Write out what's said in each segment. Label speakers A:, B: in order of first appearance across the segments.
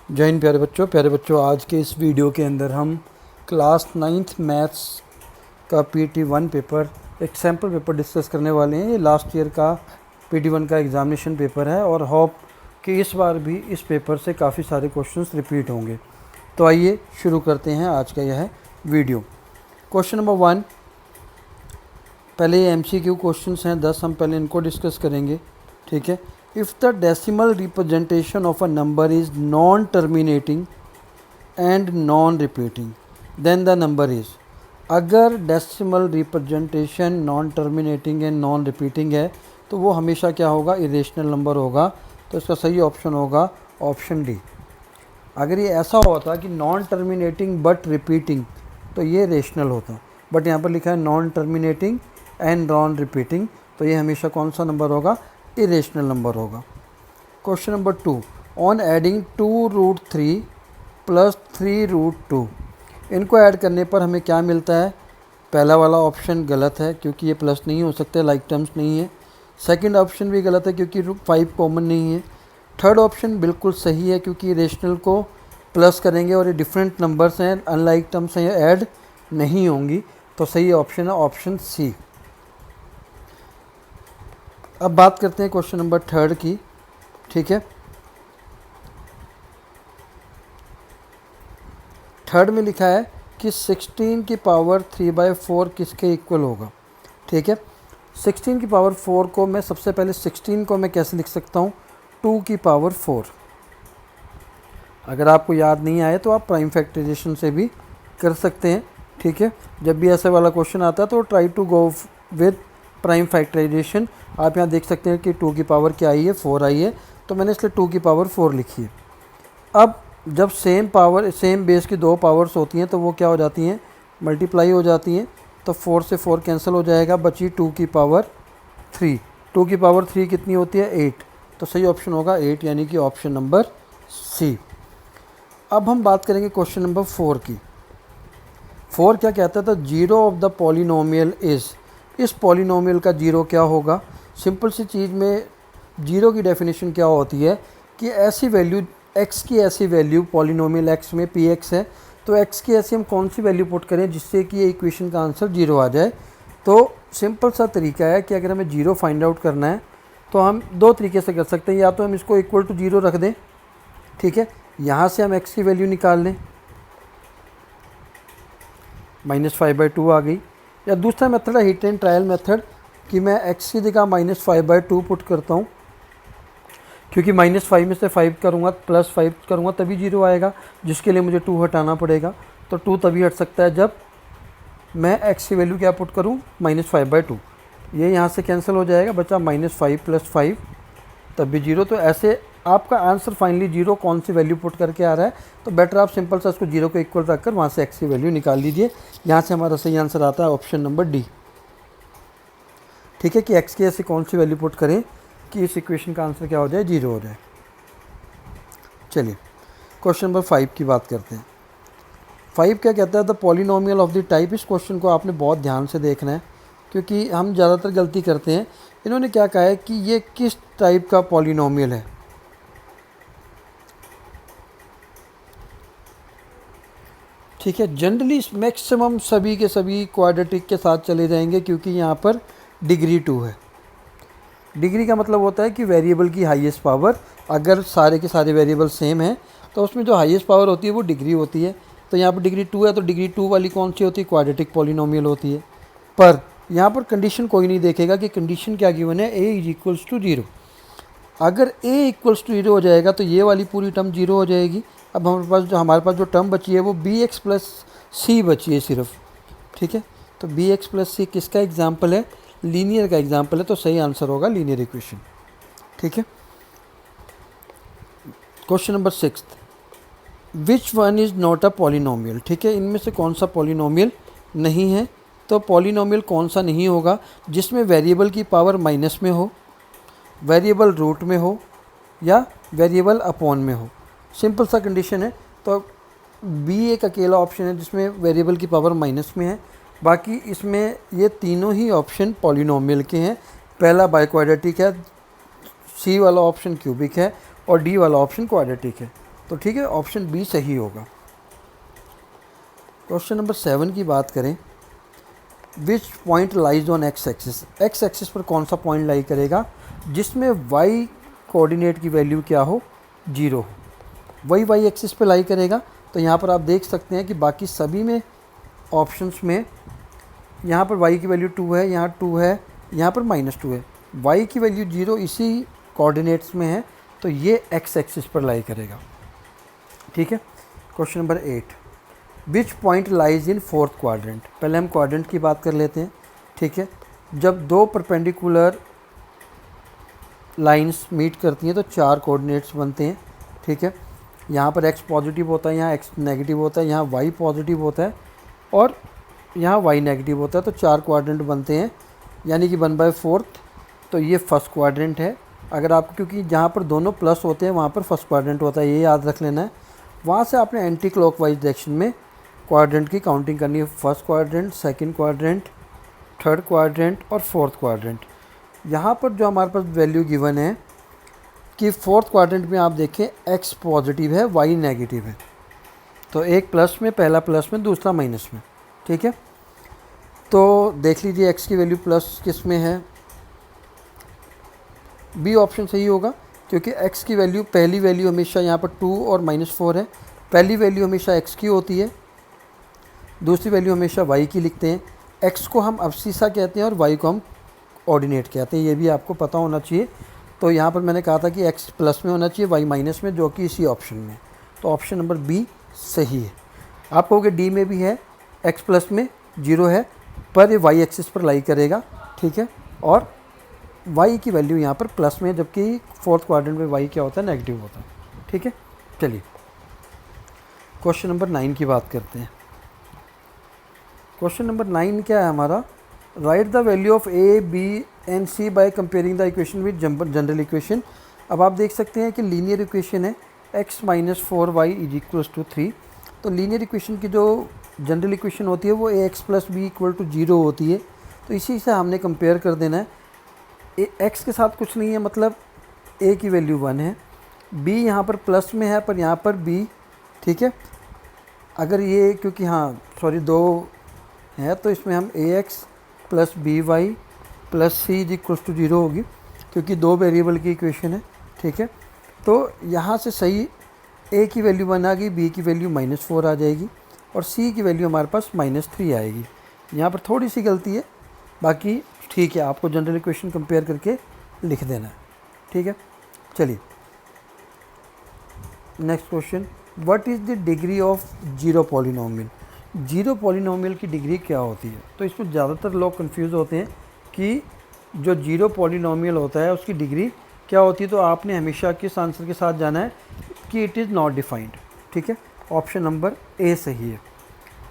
A: जय हिंद प्यारे बच्चों आज के इस वीडियो के अंदर हम क्लास 9th मैथ्स का PT1 पेपर एक सैम्पल पेपर डिस्कस करने वाले हैं। ये लास्ट ईयर का PT1 का एग्ज़ामिनेशन पेपर है और होप कि इस बार भी इस पेपर से काफ़ी सारे क्वेश्चंस रिपीट होंगे। तो आइए शुरू करते हैं आज का यह वीडियो। क्वेश्चन नंबर 1, पहले ये MCQ क्वेश्चंस हैं 10, हम पहले इनको डिस्कस करेंगे। ठीक है। If the decimal representation of a number is non-terminating and non-repeating, then the number is। अगर decimal representation non terminating and non repeating है तो वो हमेशा क्या होगा, इरेशनल नंबर होगा। तो इसका सही ऑप्शन होगा ऑप्शन डी। अगर ये ऐसा होता कि नॉन टर्मिनेटिंग बट रिपीटिंग तो ये रेशनल होता, बट यहाँ पर लिखा है non terminating and non repeating, तो ये हमेशा कौन सा नंबर होगा, इरेशनल नंबर होगा। Question number 2, on adding 2√3 plus 3√2, इनको ऐड करने पर हमें क्या मिलता है। पहला वाला ऑप्शन गलत है क्योंकि ये प्लस नहीं हो सकते, लाइक टर्म्स नहीं है। सेकंड ऑप्शन भी गलत है क्योंकि 5 कॉमन नहीं है। थर्ड ऑप्शन बिल्कुल सही है क्योंकि रेशनल को प्लस करेंगे और ये डिफरेंट नंबर्स हैं, अनलाइक टर्म्स हैं, ये ऐड नहीं होंगी। तो सही ऑप्शन है ऑप्शन सी। अब बात करते हैं क्वेश्चन नंबर 3 की। ठीक है, 3 में लिखा है कि 16 की पावर 3/4 किसके इक्वल होगा। ठीक है, 16 की पावर 4 को मैं सबसे पहले 16 को मैं कैसे लिख सकता हूँ, 2 की पावर 4। अगर आपको याद नहीं आए तो आप प्राइम फैक्टराइजेशन से भी कर सकते हैं। ठीक है, जब भी ऐसे वाला क्वेश्चन आता है तो try to go with prime factorisation. आप यहाँ देख सकते हैं कि 2 की पावर क्या आई है, 4 आई है, तो मैंने इसलिए 2 की पावर 4 लिखी है। अब जब सेम बेस की 2 पावर्स होती हैं तो वो क्या हो जाती हैं, मल्टीप्लाई हो जाती हैं। तो 4 से 4 कैंसिल हो जाएगा, बची 2 की पावर 3। 2 की पावर 3 कितनी होती है, 8। तो सही ऑप्शन होगा 8, यानी कि ऑप्शन नंबर सी। अब हम बात करेंगे क्वेश्चन नंबर 4 की। 4 क्या कहता था, zero of the polynomial is. इस पॉलिनोमियल का जीरो क्या होगा। सिंपल सी चीज़ में जीरो की डेफिनेशन क्या होती है कि ऐसी वैल्यू x की ऐसी वैल्यू, पॉलिनोमियल x में px है, तो x की ऐसी हम कौन सी वैल्यू पुट करें जिससे कि ये इक्वेशन का आंसर जीरो आ जाए। तो सिंपल सा तरीका है कि अगर हमें जीरो फाइंड आउट करना है तो हम 2 तरीके से कर सकते हैं। या तो हम इसको इक्वल टू जीरो रख दें, ठीक है, यहाँ से हम x की वैल्यू निकाल लें, -5/2 आ गई। या दूसरा मेथड है हिट एंड ट्रायल मेथड, कि मैं x की जगह -5/2 पुट करता हूँ, क्योंकि -5 में से 5 करूँगा +5 करूँगा तभी जीरो आएगा, जिसके लिए मुझे 2 हटाना पड़ेगा। तो 2 तभी हट सकता है जब मैं x की वैल्यू क्या पुट करूँ, -5/2। ये यहाँ से कैंसिल हो जाएगा, बचा -5 + 5 तब भी जीरो। तो ऐसे आपका आंसर फाइनली जीरो कौन सी वैल्यू पुट करके आ रहा है, तो बेटर आप सिंपल सा इसको जीरो को इक्वल रखकर वहाँ से x की वैल्यू निकाल लीजिए। यहाँ से हमारा सही आंसर आता है ऑप्शन नंबर डी। ठीक है, कि x की ऐसी कौन सी वैल्यू पुट करें कि इस इक्वेशन का आंसर क्या हो जाए, जीरो हो जाए। चलिए क्वेश्चन नंबर 5 की बात करते हैं। 5 क्या कहता है, the polynomial of the type. इस क्वेश्चन को आपने बहुत ध्यान से देखना है क्योंकि हम ज़्यादातर गलती करते हैं। इन्होंने क्या कहा है कि ये किस टाइप का पॉलिनोमियल है। ठीक है, जनरली मैक्सिमम सभी के सभी क्वाड्रेटिक के साथ चले जाएंगे क्योंकि यहाँ पर डिग्री 2 है। डिग्री का मतलब होता है कि वेरिएबल की हाईएस्ट पावर, अगर सारे के सारे वेरिएबल सेम हैं तो उसमें जो हाईएस्ट पावर होती है वो डिग्री होती है। तो यहाँ पर डिग्री 2 है, तो डिग्री 2 वाली कौन सी होती है, क्वाड्रेटिक पॉलिनोमियल होती है। पर यहाँ पर कंडीशन कोई नहीं देखेगा कि कंडीशन क्या गिवन है, a = 0। अगर a = 0 हो जाएगा तो ये वाली पूरी टर्म जीरो हो जाएगी। अब हमारे पास जो टर्म बची है वो bx + c बची है सिर्फ। ठीक है, तो bx + c किसका एग्जाम्पल है, लीनियर का एग्जाम्पल है। तो सही आंसर होगा लीनियर इक्वेशन। ठीक है, question number 6, which one is not a polynomial. ठीक है, इनमें से कौन सा पॉलिनोमियल नहीं है। तो पॉलिनोमियल कौन सा नहीं होगा, जिसमें वेरिएबल की पावर माइनस में हो, वेरिएबल रूट में हो, या वेरिएबल अपॉन में हो। सिंपल सा कंडीशन है। तो बी एक अकेला ऑप्शन है जिसमें वेरिएबल की पावर माइनस में है। बाकी इसमें ये तीनों ही ऑप्शन पॉलिनोमियल के हैं। पहला बाइक्वाड्रेटिक है, सी वाला ऑप्शन क्यूबिक है और डी वाला ऑप्शन क्वाड्रेटिक है। तो ठीक है, ऑप्शन बी सही होगा। क्वेश्चन नंबर 7 की बात करें, which point lies on x axis, x axis पर कौन सा पॉइंट लाई करेगा जिसमें वाई कोऑर्डिनेट की वैल्यू क्या हो, 0 हो, वही वाई एक्सिस पे लाई करेगा। तो यहाँ पर आप देख सकते हैं कि बाकी सभी में ऑप्शंस में यहाँ पर y की वैल्यू 2 है, यहाँ 2 है, यहाँ पर -2 है, y की वैल्यू 0 इसी कोऑर्डिनेट्स में है, तो ये x एक्सिस पर लाई करेगा। ठीक है। Question number 8, which point lies in fourth quadrant. पहले हम क्वाड्रेंट की बात कर लेते हैं। ठीक है, जब दो परपेंडिकुलर लाइंस मीट करती हैं तो 4 कोऑर्डिनेट्स बनते हैं। ठीक है, यहाँ पर x पॉजिटिव होता है, यहाँ x नेगेटिव होता है, यहाँ y पॉजिटिव होता है और यहाँ y नेगेटिव होता है, तो 4 क्वाड्रेंट बनते हैं, यानी कि 1/4। तो ये फर्स्ट क्वाड्रेंट है। अगर आपको, क्योंकि जहाँ पर दोनों प्लस होते हैं वहाँ पर फर्स्ट क्वाड्रेंट होता है, ये याद रख लेना है। वहाँ से आपने एंटी क्लॉकवाइज डायरेक्शन में क्वाड्रेंट की काउंटिंग करनी है, first quadrant, second quadrant, third quadrant और फोर्थ क्वाड्रेंट। यहाँ पर जो हमारे पास वैल्यू गिवन है कि फोर्थ क्वाड्रेंट में आप देखें x पॉजिटिव है, y नेगेटिव है, तो एक प्लस में, पहला प्लस में, दूसरा माइनस में। ठीक है, तो देख लीजिए x की वैल्यू प्लस किस में है, बी ऑप्शन सही होगा, क्योंकि x की वैल्यू, पहली वैल्यू हमेशा यहाँ पर 2 और -4 है, पहली वैल्यू हमेशा x की होती है, दूसरी वैल्यू हमेशा y की लिखते हैं। x को हम अब्सिसा कहते हैं और y को हम ऑर्डिनेट कहते हैं, ये भी आपको पता होना चाहिए। तो यहाँ पर मैंने कहा था कि x प्लस में होना चाहिए, y माइनस में, जो कि इसी ऑप्शन में, तो ऑप्शन नंबर बी सही है। आप कहोगे डी में भी है, x प्लस में 0 है, पर ये y एक्सिस पर लाई करेगा। ठीक है, और y की वैल्यू यहाँ पर प्लस में, जबकि फोर्थ क्वाड्रेंट में y क्या होता है, नेगेटिव होता है। ठीक है, चलिए क्वेश्चन नंबर 9 की बात करते हैं। क्वेश्चन नंबर 9 क्या है हमारा, right the value of a, b and c by comparing the equation with general equation. अब आप देख सकते हैं कि लीनियर इक्वेशन है x - 4y = 3। तो लीनियर इक्वेशन की जो जनरल इक्वेशन होती है वो ax + b = 0 होती है, तो इसी से हमने कंपेयर कर देना है। x के साथ कुछ नहीं है, मतलब a की वैल्यू 1 है, b यहाँ पर प्लस में है पर यहाँ पर b। ठीक है, अगर ये, क्योंकि हाँ सॉरी 2 है, तो इसमें हम ax + by + c = 0 होगी, क्योंकि 2 वेरिएबल की इक्वेशन है। ठीक है, तो यहाँ से सही a की वैल्यू 1 आ गई, b की वैल्यू -4 आ जाएगी और c की वैल्यू हमारे पास -3 आएगी। यहाँ पर थोड़ी सी गलती है, बाकी ठीक है, आपको जनरल इक्वेशन कंपेयर करके लिख देना है। ठीक है, चलिए next question, what is the degree of zero polynomial. Zero polynomial की डिग्री क्या होती है, तो इसमें ज़्यादातर लोग कंफ्यूज होते हैं कि जो जीरो पॉलिनोमियल होता है उसकी डिग्री क्या होती है। तो आपने हमेशा किस आंसर के साथ जाना है कि इट इज़ नॉट डिफाइंड। ठीक है, ऑप्शन नंबर ए सही है।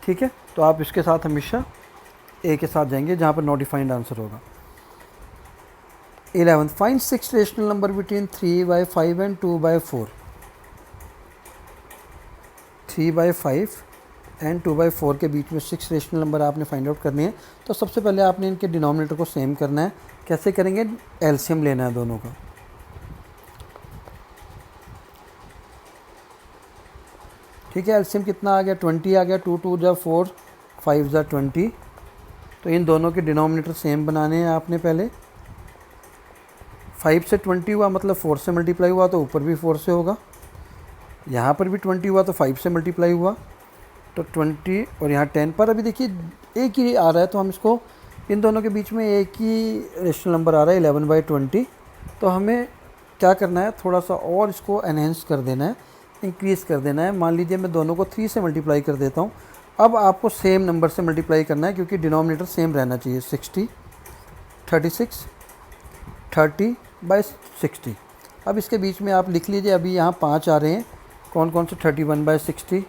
A: ठीक है, तो आप इसके साथ हमेशा ए के साथ जाएंगे जहाँ पर नॉट डिफाइंड आंसर होगा। 11, find 6 rational number between 3/5 and 2/4। 3/5 and 2/4 के बीच में 6 रेशनल नंबर आपने फाइंड आउट करने हैं। तो सबसे पहले आपने इनके डिनोमिनेटर को सेम करना है। कैसे करेंगे, एलसीएम लेना है दोनों का। ठीक है, एलसीएम कितना आ गया, 20 आ गया, 2 2 जा 4, 5 जा 20। तो इन दोनों के डिनोमिनेटर सेम बनाने हैं आपने पहले। 5 से 20 हुआ मतलब 4 से मल्टीप्लाई हुआ तो ऊपर भी 4 से होगा, यहाँ पर भी 20 हुआ तो 5 से मल्टीप्लाई हुआ तो 20, और यहाँ 10 पर अभी देखिए एक ही आ रहा है, तो हम इसको, इन दोनों के बीच में एक ही रेशनल नंबर आ रहा है 11/20। तो हमें क्या करना है, थोड़ा सा और इसको एनहेंस कर देना है, इंक्रीज़ कर देना है। मान लीजिए मैं दोनों को 3 से मल्टीप्लाई कर देता हूँ। अब आपको सेम नंबर से मल्टीप्लाई करना है, क्योंकि डिनोमिनेटर सेम रहना चाहिए। 60, 36, 30/60। अब इसके बीच में आप लिख लीजिए, अभी यहाँ 5 आ रहे हैं, कौन कौन से, 31/60,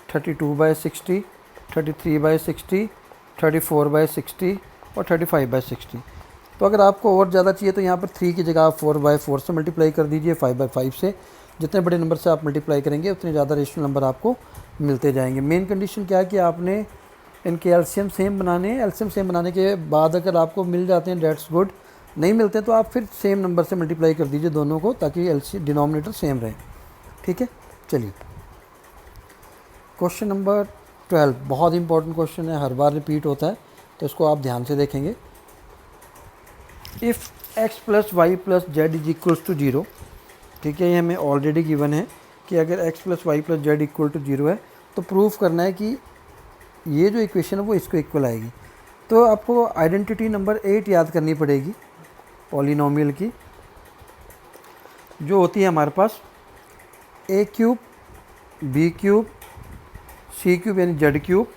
A: 32/60, 33/60, 34/60 और 35/60। तो अगर आपको और ज़्यादा चाहिए तो यहाँ पर 3 की जगह आप 4/4 से मल्टीप्लाई कर दीजिए, 5/5 से। जितने बड़े नंबर से आप मल्टीप्लाई करेंगे उतने ज़्यादा रेशनल नंबर आपको मिलते जाएंगे। मेन कंडीशन क्या है कि आपने इनके एलसीएम सेम बनाने हैं। एलसीएम सेम बनाने के बाद अगर आपको मिल जाते हैं डेट्स गुड, नहीं मिलते तो आप फिर सेम नंबर से मल्टीप्लाई कर दीजिए दोनों को, ताकि डिनोमिनेटर सेम रहे। ठीक है, चलिए क्वेश्चन नंबर 12 बहुत इंपॉर्टेंट क्वेश्चन है, हर बार रिपीट होता है, तो इसको आप ध्यान से देखेंगे। If x plus Y plus Z is equals to 0, ठीक है, ये हमें ऑलरेडी गिवन है कि अगर x plus Y plus Z equal to 0 है तो प्रूफ करना है कि ये जो इक्वेशन है वो इसको इक्वल आएगी। तो आपको आइडेंटिटी नंबर 8 याद करनी पड़ेगी पॉलिनोमियल की, जो होती है हमारे पास a cube b cube c cube यानी z cube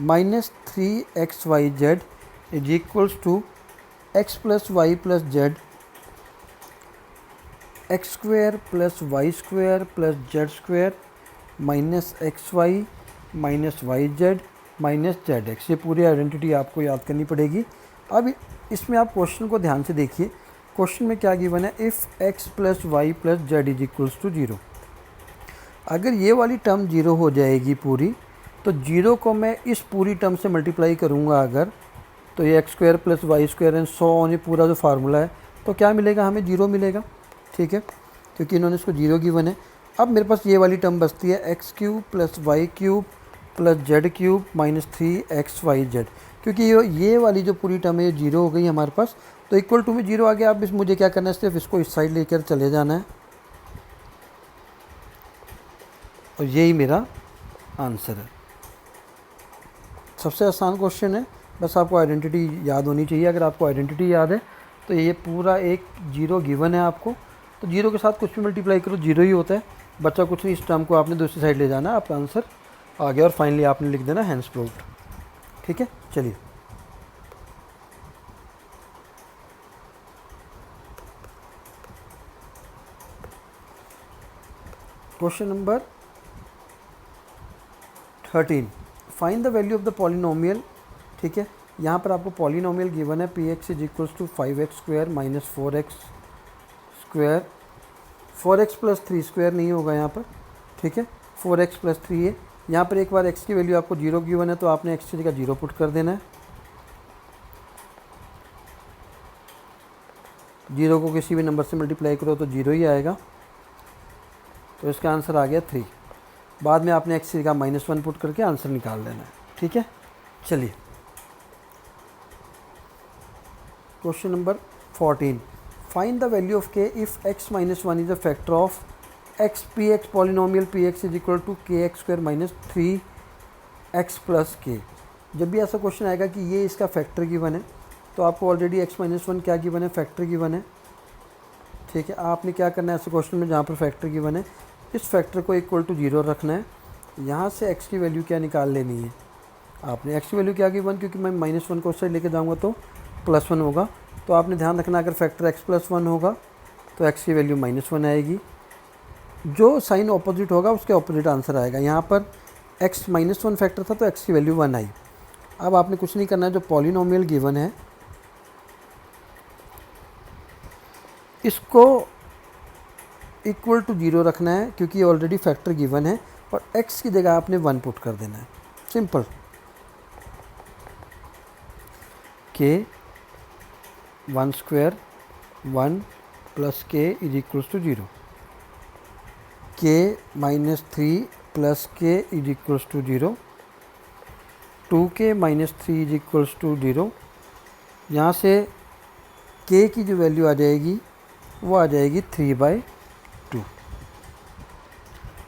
A: minus 3xyz is equals to x plus Y plus z x square plus y square plus z square minus x y minus y z minus z x. ये पूरी identity आपको याद करनी पड़ेगी। अब इसमें आप क्वेश्चन को ध्यान से देखिए, क्वेश्चन में क्या गिवन है, if x plus Y plus Z is equals to 0। अगर ये वाली टर्म 0 हो जाएगी पूरी, तो 0 को मैं इस पूरी टर्म से मल्टीप्लाई करूँगा अगर, तो ये x square plus y square and so on, ये पूरा जो फार्मूला है, तो क्या मिलेगा, हमें 0 मिलेगा, ठीक है, क्योंकि इन्होंने इसको 0 गिवन है। अब मेरे पास ये वाली टर्म बचती है x cube plus y cube plus z cube minus 3xyz, क्योंकि ये वाली जो पूरी टर्म है ये 0 हो गई हमारे पास, तो इक्वल टू में 0 आ गया। अब मुझे क्या करना है, सिर्फ इसको इस साइड लेकर चले जाना है और यही मेरा आंसर है। सबसे आसान क्वेश्चन है, बस आपको आइडेंटिटी याद होनी चाहिए। अगर आपको आइडेंटिटी याद है तो ये पूरा एक 0 गिवन है आपको, तो 0 के साथ कुछ भी मल्टीप्लाई करो 0 ही होता है, बच्चा कुछ नहीं। इस टर्म को आपने दूसरी साइड ले जाना, आपका आंसर आ गया और फाइनली आपने लिख देना हैंस प्रूव्ड, ठीक है। चलिए question number 13, find the value of the polynomial, ठीक है। यहाँ पर आपको पॉलिनोमियल गिवन है p x is equals to 5x square minus 4x square, 4x plus 3 square नहीं होगा यहाँ पर, ठीक है, 4x प्लस 3 है। यहाँ पर एक बार x की वैल्यू आपको 0 गिवन है, तो आपने x की जगह 0 पुट कर देना है। 0 को किसी भी नंबर से मल्टीप्लाई करो तो 0 ही आएगा, तो इसका आंसर आ गया 3। बाद में आपने x की जगह -1 पुट करके आंसर निकाल देना है, ठीक है। चलिए question number 14, find the value of k if x minus 1 is a factor of x P X polynomial P x is equal to K X square minus 3x plus K. जब भी ऐसा question आएगा कि ये इसका factor given है, तो आपको ऑलरेडी x माइनस 1 क्या गिवन है, फैक्टर गिवन है, ठीक है। आपने क्या करना है ऐसे क्वेश्चन में जहाँ पर फैक्टर गिवन है, इस फैक्टर को इक्वल टू 0 रखना है। यहाँ से x की वैल्यू क्या निकाल लेनी है आपने, x की वैल्यू क्या गिवन, क्योंकि मैं -1 को उस साइड लेके जाऊँगा तो +1 होगा, तो आपने ध्यान रखना अगर फैक्टर x प्लस 1 होगा तो x की वैल्यू -1 आएगी, जो साइन ऑपोजिट होगा उसके ऑपोजिट आंसर आएगा। यहाँ पर x -1 फैक्टर था तो x की वैल्यू 1 आई। अब आपने कुछ नहीं करना है, जो पॉलिनोमियल गिवन है इसको इक्वल टू 0 रखना है, क्योंकि ये ऑलरेडी फैक्टर गिवन है, और x की जगह आपने 1 पुट कर देना है, simple. k 1 square 1 plus k is equals to 0, k minus 3 plus k is equals to 0, 2k minus 3 is equals to 0। यहाँ से k की जो वैल्यू आ जाएगी वो आ जाएगी 3/2,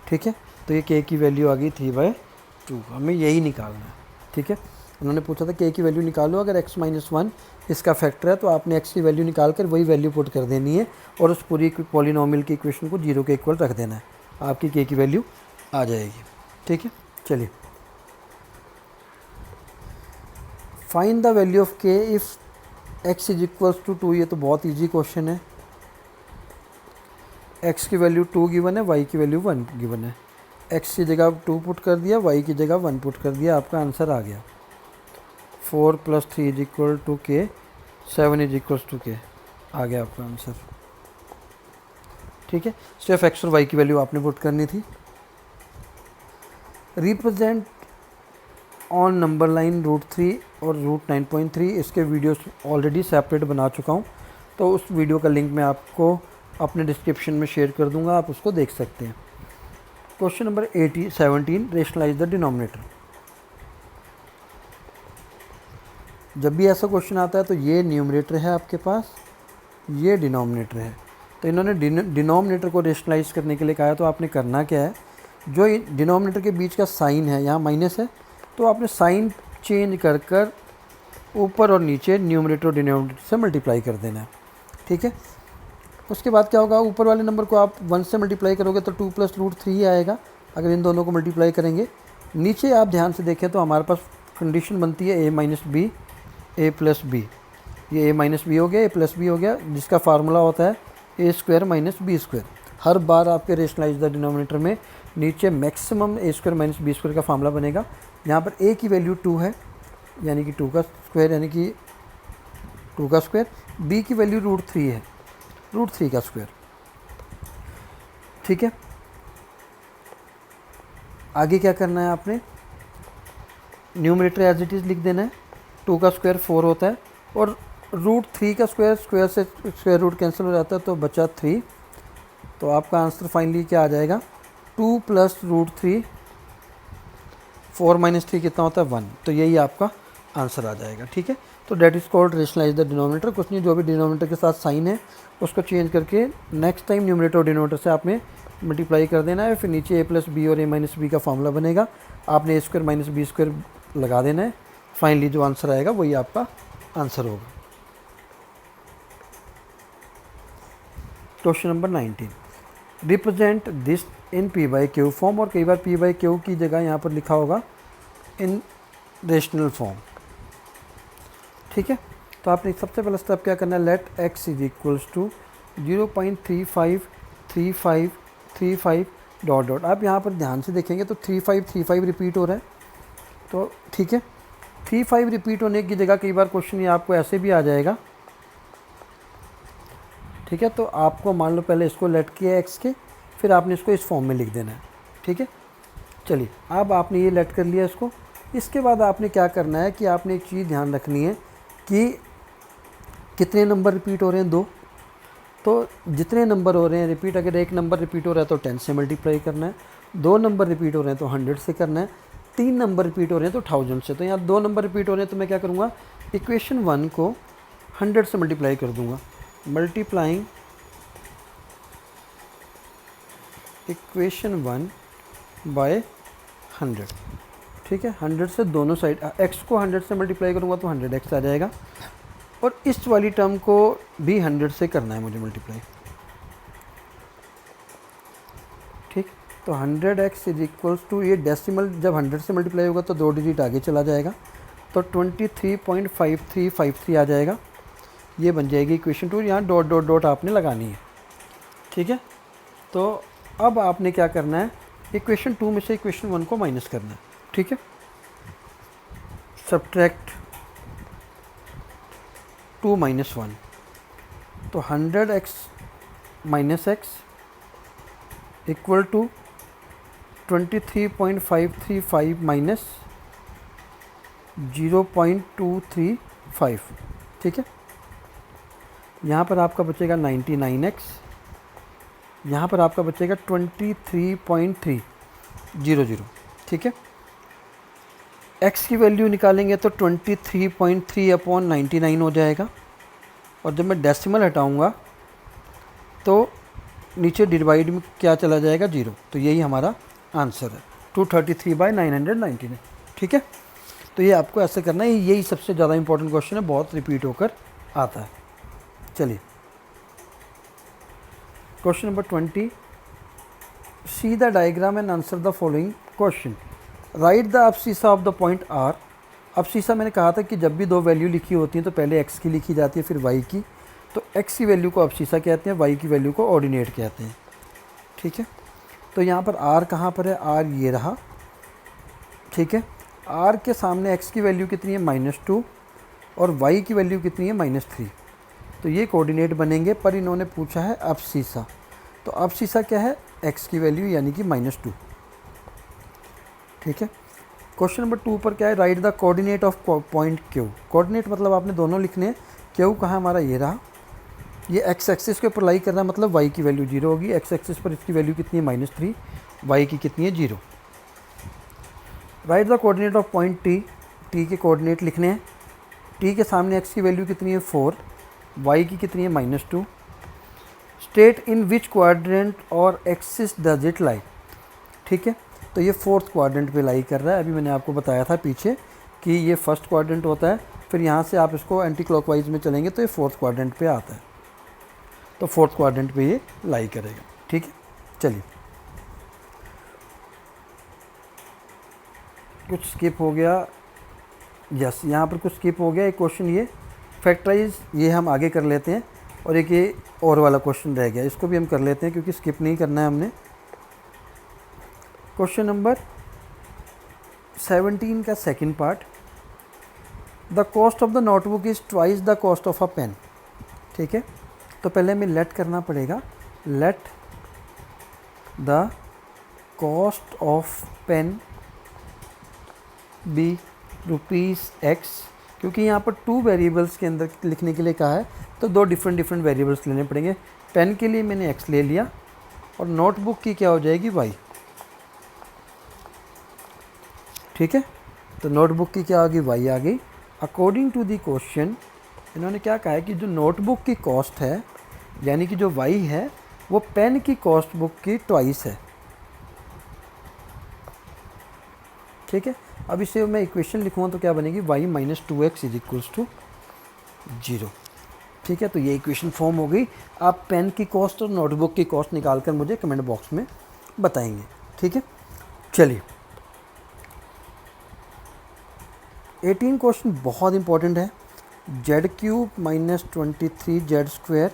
A: ठीक है। तो ये k की वैल्यू आ गई 3/2, हमें यही निकालना है, ठीक है। उन्होंने पूछा था k की वैल्यू निकालो, अगर x माइनस 1 इसका फैक्टर है तो आपने x की वैल्यू निकाल कर वही वैल्यू पुट कर देनी है और उस पूरी पॉलिनोमियल की इक्वेशन को 0 के इक्वल रख देना है, आपकी k की वैल्यू आ जाएगी, ठीक है। चलिए find the value of k if x is equals to 2। ये तो बहुत ईजी क्वेश्चन है, x की वैल्यू 2 गिवन है, y की वैल्यू 1 गिवन है, x की जगह 2 पुट कर दिया, y की जगह 1 पुट कर दिया, आपका आंसर आ गया। 4 + 3 is equal to k, 7 is equals to k, आ गया आपका आंसर, ठीक है। सिर्फ x और y की वैल्यू आपने पुट करनी थी। रिप्रेजेंट ऑन नंबर लाइन √3 और √9.3, इसके वीडियोस ऑलरेडी सेपरेट बना चुका हूँ, तो उस वीडियो का लिंक मैं आपको अपने डिस्क्रिप्शन में शेयर कर दूंगा, आप उसको देख सकते हैं। Question number 17, rationalise the denominator. जब भी ऐसा क्वेश्चन आता है तो ये न्यूमरेटर है आपके पास, ये डिनोमिनेटर है। तो इन्होंने डिनोमिनेटर को रेशनलाइज करने के लिए कहा है, तो आपने करना क्या है, जो डिनोमिनेटर के बीच का साइन है, यहाँ माइनस है, तो आपने साइन चेंज कर कर ऊपर और नीचे न्यूमरेटर और डिनोमिनेटर से मल्टीप्लाई कर देना है। ठीक है, उसके बाद क्या होगा, ऊपर वाले नंबर को आप 1 से मल्टीप्लाई करोगे तो 2 + √3 आएगा अगर इन दोनों को मल्टीप्लाई करेंगे। नीचे आप ध्यान से देखें तो हमारे पास कंडीशन बनती है a - b a + b। ये a - b हो गया, a + b हो गया, जिसका फार्मूला होता है a² - b²। हर बार आपके रेशनलाइज द डिनोमिनेटर में नीचे मैक्सिमम a² - b² का फार्मूला बनेगा। यहाँ पर a की वैल्यू 2 है, यानी कि 2 का स्क्वायर, यानी कि 2 का स्क्वायर। b की वैल्यू √3 है, √3 का स्क्वायर। ठीक है, आगे क्या करना है आपने, न्यूमरेटर एज इट इज़ लिख देना है। 2 का स्क्वायर 4 होता है और √3 का स्क्वायर, स्क्वायर से स्क्वायर रूट कैंसिल हो जाता है तो बचा 3। तो आपका आंसर फाइनली क्या आ जाएगा, 2 + √3, 4 - 3 कितना होता है 1। तो यही आपका आंसर आ जाएगा। ठीक है, तो that is called rationalise the denominator. कुछ नहीं, जो भी डिनोमिनेटर के साथ साइन है उसको चेंज करके नेक्स्ट टाइम न्यूमरेटर और डिनोमिनेटर से आपने मल्टीप्लाई कर देना है। फिर नीचे a + b और a - b का फार्मूला बनेगा, आपने a² - b² लगा देना है। फाइनली जो आंसर आएगा वही आपका आंसर होगा। Question number 19, represent this in p/q form. और कई बार p/q की जगह यहाँ पर लिखा होगा इन रेशनल फॉर्म। ठीक है, तो आपने सबसे पहला स्टेप क्या करना है, लेट x = 0.353535 ... आप यहाँ पर ध्यान से देखेंगे तो 3535 रिपीट हो रहा है। तो ठीक है, 35 रिपीट होने की जगह कई बार क्वेश्चन ये आपको ऐसे भी आ जाएगा। ठीक है, तो आपको मान लो पहले इसको लेट किया x के, फिर आपने इसको इस फॉर्म में लिख देना है। ठीक है, चलिए अब आपने ये लेट कर लिया इसको। इसके बाद आपने क्या करना है कि आपने एक चीज़ ध्यान रखनी है कि कितने नंबर रिपीट हो रहे हैं, 2। तो जितने नंबर हो रहे हैं रिपीट, अगर एक नंबर रिपीट हो रहा है तो 10 से मल्टीप्लाई करना है, 2 नंबर रिपीट हो रहे हैं तो 100 से करना है, 3 नंबर रिपीट हो रहे हैं तो 1000 से। तो यहाँ 2 नंबर रिपीट हो रहे हैं तो मैं क्या करूँगा, इक्वेशन 1 को 100 से मल्टीप्लाई कर दूँगा। Multiplying equation 1 by 100। ठीक है, 100 से दोनों साइड, x को 100 से मल्टीप्लाई करूँगा तो 100x आ जाएगा, और इस वाली टर्म को भी 100 से करना है मुझे मल्टीप्लाई। ठीक, तो 100x = ये डेसिमल जब 100 से मल्टीप्लाई होगा तो 2 डिजिट आगे चला जाएगा, तो 23.5353 आ जाएगा। ये बन जाएगी इक्वेशन 2। यहाँ डॉट डॉट डॉट आपने लगानी है। ठीक है, तो अब आपने क्या करना है, इक्वेशन 2 में से इक्वेशन 1 को माइनस करना है। ठीक है, सब्ट्रैक्ट 2 - 1, तो 100x - x = 23.535 - 0.235। ठीक है, यहाँ पर आपका बचेगा 99x, यहाँ पर आपका बचेगा 23.300। ठीक है, x की वैल्यू निकालेंगे तो 23.3/99 हो जाएगा, और जब मैं डेसिमल हटाऊंगा तो नीचे डिवाइड में क्या चला जाएगा, 0। तो यही हमारा आंसर है, 233/999। ठीक है, तो ये आपको ऐसे करना है, यही सबसे ज़्यादा इंपॉर्टेंट क्वेश्चन है, बहुत रिपीट होकर आता है। चलिए question number 20, see the diagram and answer the following question. Write the abscissa of the point R। Abscissa मैंने कहा था कि जब भी 2 वैल्यू लिखी होती हैं तो पहले x की लिखी जाती है फिर y की, तो x की वैल्यू को अब्सिसा कहते हैं, y की वैल्यू को ऑर्डिनेट कहते हैं। ठीक है, तो यहाँ पर R कहाँ पर है, R ये रहा। ठीक है, R के सामने x की वैल्यू कितनी है, -2, और y की वैल्यू कितनी है, -3। तो ये कोऑर्डिनेट बनेंगे, पर इन्होंने पूछा है अब्सिसा। तो अब्सिसा क्या है, x की वैल्यू यानी कि -2। ठीक है, क्वेश्चन नंबर 2 पर क्या है, right the coordinate of point Q। Coordinate मतलब आपने दोनों लिखने हैं। Q कहाँ हमारा ये रहा, ये x एक्सिस के ऊपर लाई करना मतलब y की वैल्यू 0 होगी, x एक्सिस पर इसकी वैल्यू कितनी है, -3, y की कितनी है 0। Right the coordinate of point T, T के कोऑर्डिनेट लिखने हैं। टी के सामने x की वैल्यू कितनी है 4, y की कितनी है -2। स्टेट इन विच क्वाड्रेंट और एक्सिस डज इट लाई। ठीक है, तो ये फोर्थ क्वाड्रेंट पे लाई कर रहा है। अभी मैंने आपको बताया था पीछे कि ये फर्स्ट क्वाड्रेंट होता है, फिर यहाँ से आप इसको एंटी क्लॉकवाइज में चलेंगे तो ये फोर्थ क्वाड्रेंट पे आता है, तो फोर्थ क्वाड्रेंट पे ये लाई करेगा। ठीक है, चलिए कुछ स्किप हो गया, यस यहाँ पर कुछ स्किप हो गया। एक क्वेश्चन ये फैक्टराइज, ये हम आगे कर लेते हैं, और एक ये और वाला क्वेश्चन रह गया, इसको भी हम कर लेते हैं क्योंकि स्किप नहीं करना है हमने। क्वेश्चन नंबर 17 का second part, the cost of the notebook is twice the cost of a pen. ठीक है, तो पहले हमें लेट करना पड़ेगा, let the cost of pen be ₹x, क्योंकि यहाँ पर 2 वेरिएबल्स के अंदर लिखने के लिए कहा है तो 2 डिफरेंट वेरिएबल्स लेने पड़ेंगे। पेन के लिए मैंने x ले लिया और नोटबुक की क्या हो जाएगी y। ठीक है, तो नोटबुक की क्या आ गई y आ गई। अकॉर्डिंग टू दी क्वेश्चन इन्होंने क्या कहा है कि जो नोटबुक की कॉस्ट है यानी कि जो y है वो पेन की कॉस्ट बुक की ट्वाइस है। ठीक है, अब इसे मैं इक्वेशन लिखूँगा तो क्या बनेगी y - 2x = 0। ठीक है, तो ये इक्वेशन फॉर्म हो गई। आप पेन की कॉस्ट और नोटबुक की कॉस्ट निकाल कर मुझे कमेंट बॉक्स में बताएंगे। ठीक है, चलिए 18 क्वेश्चन बहुत इंपॉर्टेंट है। z³ - 23z²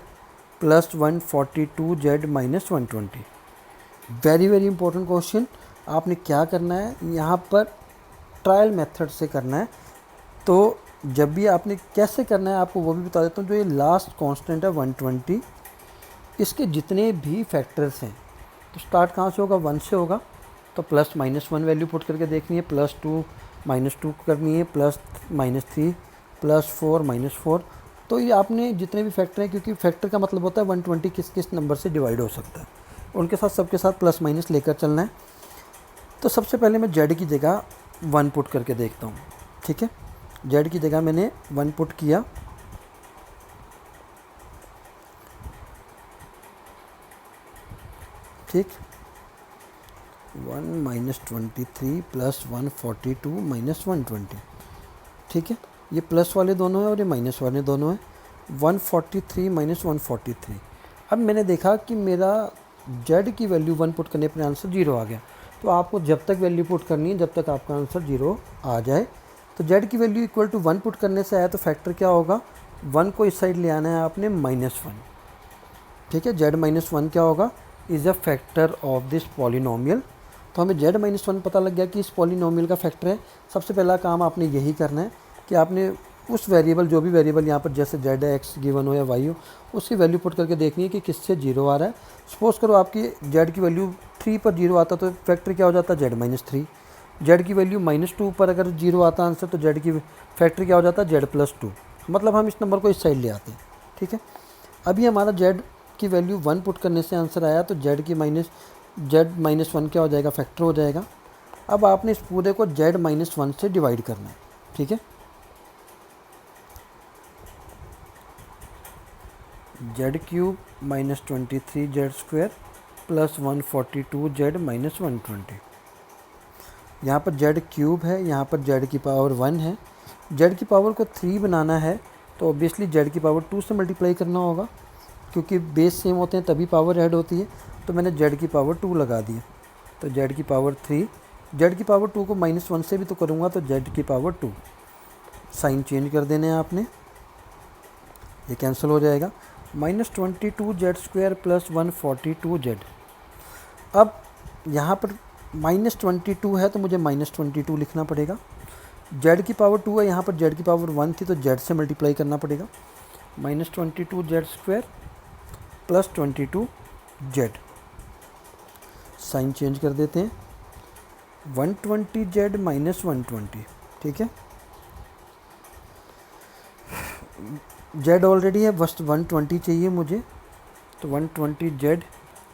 A: + 142z - 120, very important question. आपने क्या करना है, यहाँ पर ट्रायल मेथड से करना है। तो जब भी आपने कैसे करना है आपको वो भी बता देता हूँ। जो ये लास्ट कांस्टेंट है 120, इसके जितने भी फैक्टर्स हैं तो स्टार्ट कहाँ से होगा 1 से होगा, तो +-1 वैल्यू पुट करके देखनी है, +2 -2 करनी है, +-3 +4 -4। तो ये आपने जितने भी फैक्टर हैं, क्योंकि फैक्टर का मतलब होता है 120 किस किस नंबर से डिवाइड हो सकता है, उनके साथ सबके साथ +- लेकर चलना है। तो सबसे पहले मैं z की जगह 1 पुट करके देखता हूँ। ठीक है, z की जगह मैंने 1 पुट किया, ठीक, 1 - 23 + 142 - 120। ठीक है, ये प्लस वाले दोनों हैं और ये माइनस वाले दोनों हैं। 143 - 143। अब मैंने देखा कि मेरा z की वैल्यू 1 पुट करने पर आंसर 0 आ गया। तो आपको जब तक वैल्यू पुट करनी है जब तक आपका आंसर 0 आ जाए। तो z की वैल्यू = 1 पुट करने से आया तो फैक्टर क्या होगा, 1 को इस साइड ले आना है आपने -1। ठीक है, z - 1 क्या होगा, is a factor of this polynomial. तो हमें z - 1 पता लग गया कि इस पॉलिनोमियल का फैक्टर है। सबसे पहला काम आपने यही करना है कि आपने उस वेरिएबल, जो भी वेरिएबल यहाँ पर जैसे z है, x गिवन हो या y हो, उसकी वैल्यू पुट करके देखनी है कि किससे 0 आ रहा है। सपोज करो आपकी z की वैल्यू 3 पर 0 आता तो फैक्टर क्या हो जाता z - 3। z की वैल्यू -2 पर अगर 0 आता आंसर तो z की फैक्टर क्या हो जाता z + 2। मतलब हम इस नंबर को इस साइड ले आते हैं। ठीक है, अभी हमारा z की वैल्यू 1 पुट करने से आंसर आया तो z - 1 क्या हो जाएगा, फैक्टर हो जाएगा। अब आपने इस पूरे को z - 1 से डिवाइड करना है। ठीक है, z³ - 23z² + 142z - 120। यहाँ पर z³ है, यहाँ पर z की पावर 1 है। z की पावर को 3 बनाना है तो ऑब्वियसली z की पावर 2 से मल्टीप्लाई करना होगा, क्योंकि बेस सेम होते हैं तभी पावर ऐड होती है। तो मैंने z की पावर 2 लगा दी, तो z की पावर 3। z की पावर 2 को -1 से भी तो करूँगा तो z की पावर 2। साइन चेंज कर देने हैं आपने, ये कैंसिल हो जाएगा। -22z² + 142z। अब यहाँ पर -22 है तो मुझे -22 लिखना पड़ेगा। z की पावर 2 है, यहाँ पर z की पावर 1 थी तो z से मल्टीप्लाई करना पड़ेगा। -22z² + 22z। साइन चेंज कर देते हैं, 120z - 120। ठीक है, z ऑलरेडी है, बस 120 चाहिए मुझे, तो 120z।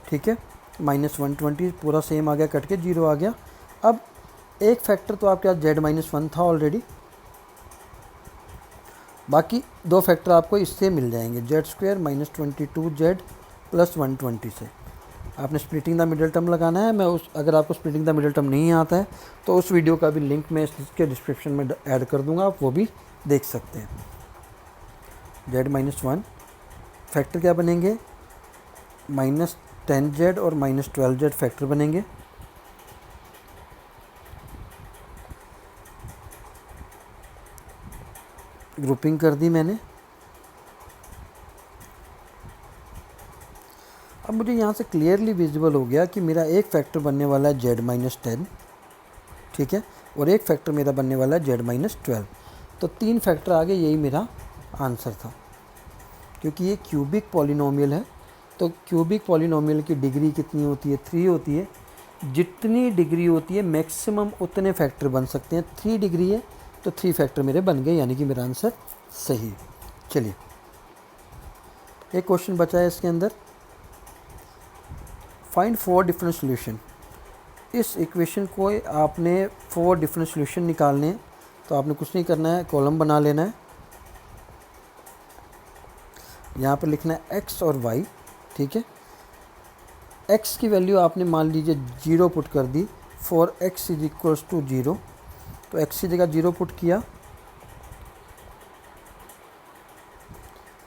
A: ठीक है, -120 पूरा सेम आ गया, कट के 0 आ गया। अब एक फैक्टर तो आपके पास z-1 था ऑलरेडी, बाकी दो फैक्टर आपको इससे मिल जाएंगे, z² -22z + 120 से। आपने स्प्लिटिंग द मिडल टर्म लगाना है। मैं उस अगर आपको स्प्लिटिंग द मिडल टर्म नहीं आता है तो उस वीडियो का भी लिंक मैं इसके डिस्क्रिप्शन में ऐड कर दूंगा, आप वो भी देख सकते हैं। z-1 फैक्टर क्या बनेंगे, -10z और -12z फैक्टर बनेंगे। ग्रुपिंग कर दी मैंने। अब मुझे यहाँ से क्लियरली विजिबल हो गया कि मेरा एक फैक्टर बनने वाला है z-10, ठीक है, और एक फैक्टर मेरा बनने वाला है z-12। तो 3 फैक्टर आ गए, यही मेरा आंसर था। क्योंकि ये क्यूबिक पॉलिनोमियल है, तो क्यूबिक पॉलिनोमियल की डिग्री कितनी होती है, 3 होती है। जितनी डिग्री होती है मैक्सिमम उतने फैक्टर बन सकते हैं। 3 डिग्री है तो 3 फैक्टर मेरे बन गए, यानी कि मेरा आंसर सही। चलिए एक क्वेश्चन बचा है इसके अंदर, फाइंड 4 डिफरेंट सॉल्यूशन। इस इक्वेशन को आपने 4 डिफरेंट सॉल्यूशन निकालने हैं, तो आपने कुछ नहीं करना है, कॉलम बना लेना है। यहाँ पर लिखना है x और y, ठीक है। x की वैल्यू आपने मान लीजिए 0 पुट कर दी, फॉर x = 0, तो x की जगह 0 पुट किया,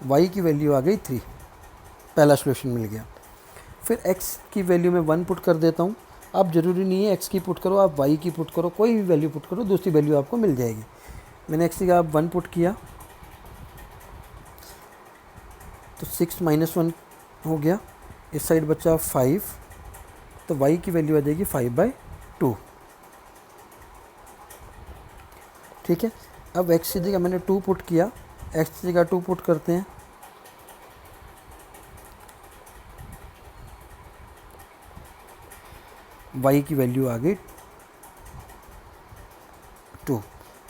A: y की वैल्यू आ गई 3, पहला सॉल्यूशन मिल गया। फिर x की वैल्यू में 1 पुट कर देता हूँ। अब ज़रूरी नहीं है x की पुट करो, आप y की पुट करो, कोई भी वैल्यू पुट करो, दूसरी वैल्यू आपको मिल जाएगी। मैंने x की जगह 1 पुट किया तो 6 - 1 हो गया, इस साइड बचा 5, तो y की वैल्यू आ जाएगी 5/2, ठीक है। अब x की जगह मैंने 2 पुट किया, x की जगह 2 पुट करते हैं, y की वैल्यू आ गई 2।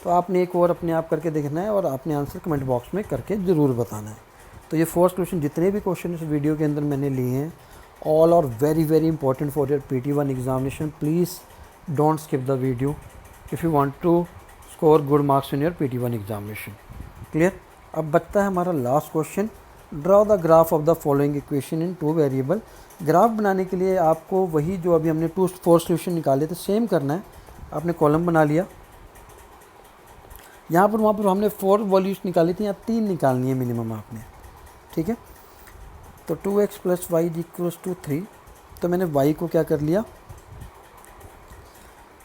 A: तो आपने एक और अपने आप करके देखना है और आपने आंसर कमेंट बॉक्स में करके ज़रूर बताना है। तो ये 4 सॉल्यूशन जितने भी क्वेश्चन इस वीडियो के अंदर मैंने लिए हैं, all are very very important for your PT1 examination. Please don't skip the video if you want to score good marks in your PT1 examination. Clear. अब बचता है हमारा last question, draw the graph of the following equation in 2 variable. Graph बनाने के लिए आपको वही जो अभी हमने 4 सॉल्यूशन निकाले थे सेम करना है। आपने कॉलम बना लिया, यहाँ पर वहाँ पर हमने 4 वैल्यूज निकाली थी, यहाँ 3 निकालनी है मिनिमम आपने, ठीक है। तो 2x + y = 3, तो मैंने y को क्या कर लिया,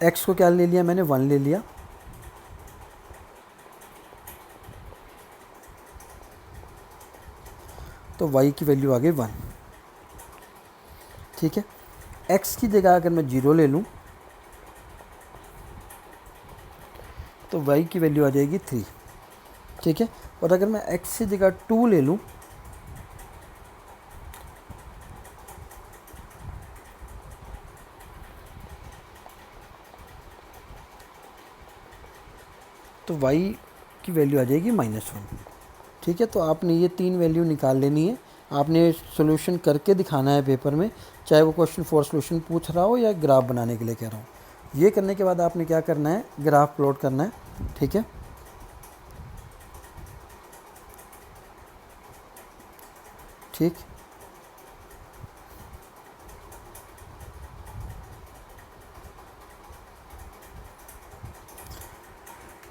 A: x को क्या ले लिया, मैंने 1 ले लिया, तो y की वैल्यू आ गई 1, ठीक है। x की जगह अगर मैं 0 ले लूँ तो y की वैल्यू आ जाएगी 3, ठीक है। और अगर मैं x की जगह 2 ले लूँ तो y की वैल्यू आ जाएगी -1, ठीक है। तो आपने ये 3 वैल्यू निकाल लेनी है, आपने सॉल्यूशन करके दिखाना है पेपर में, चाहे वो क्वेश्चन 4 सॉल्यूशन पूछ रहा हो या ग्राफ बनाने के लिए कह रहा हूँ। ये करने के बाद आपने क्या करना है, ग्राफ प्लॉट करना है, ठीक है। ठीक,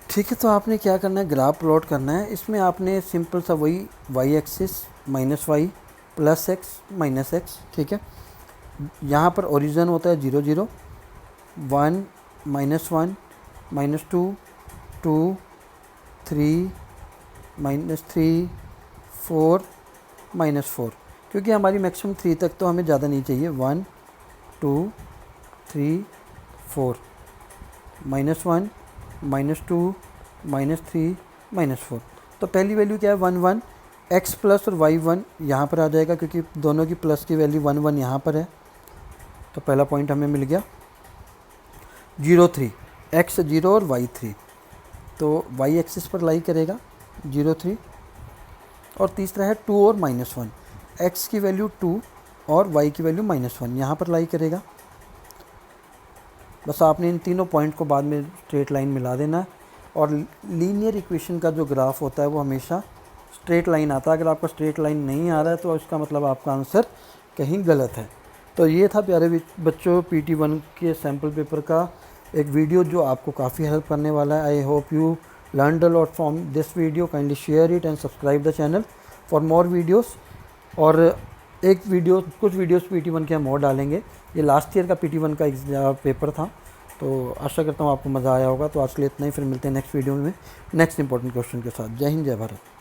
A: ठीक है। तो आपने क्या करना है, ग्राफ प्लॉट करना है। इसमें आपने सिंपल सा वही y axis -y + x - x, ठीक है। यहाँ पर ओरिजिन होता है 0 0, 1 -1 -2 2 3 -3 4 -4, क्योंकि हमारी मैक्सिमम 3 तक तो हमें ज़्यादा नहीं चाहिए। 1 2 3 4 -1 -2 -3 -4। तो पहली वैल्यू क्या है, 1 1, x प्लस और y 1 यहाँ पर आ जाएगा, क्योंकि दोनों की प्लस की वैल्यू 1 1 यहाँ पर है। तो पहला पॉइंट हमें मिल गया। 0 3, x 0 और y 3, तो y एक्सिस पर लाई करेगा 0 3। और तीसरा है 2 और -1, x की वैल्यू 2 और y की वैल्यू -1 यहाँ पर लाई करेगा। बस आपने इन तीनों पॉइंट को बाद में स्ट्रेट लाइन मिला देना है। और लीनियर इक्वेशन का जो ग्राफ होता है वो हमेशा स्ट्रेट लाइन आता है। अगर आपका स्ट्रेट लाइन नहीं आ रहा है तो इसका मतलब आपका आंसर कहीं गलत है। तो ये था प्यारे बच्चों PT1 के सैम्पल पेपर का एक वीडियो जो आपको काफ़ी हेल्प करने वाला है। I hope you learn a lot from this video. Kindly share it and subscribe the channel for more videos. और कुछ वीडियोस PT1 के हम और डालेंगे। ये लास्ट ईयर का PT1 का पेपर था, तो आशा करता हूँ आपको मज़ा आया होगा। तो आज के लिए इतना ही, फिर मिलते हैं नेक्स्ट वीडियो में नेक्स्ट इंपॉर्टेंट क्वेश्चन के साथ। जय हिंद, जय भारत।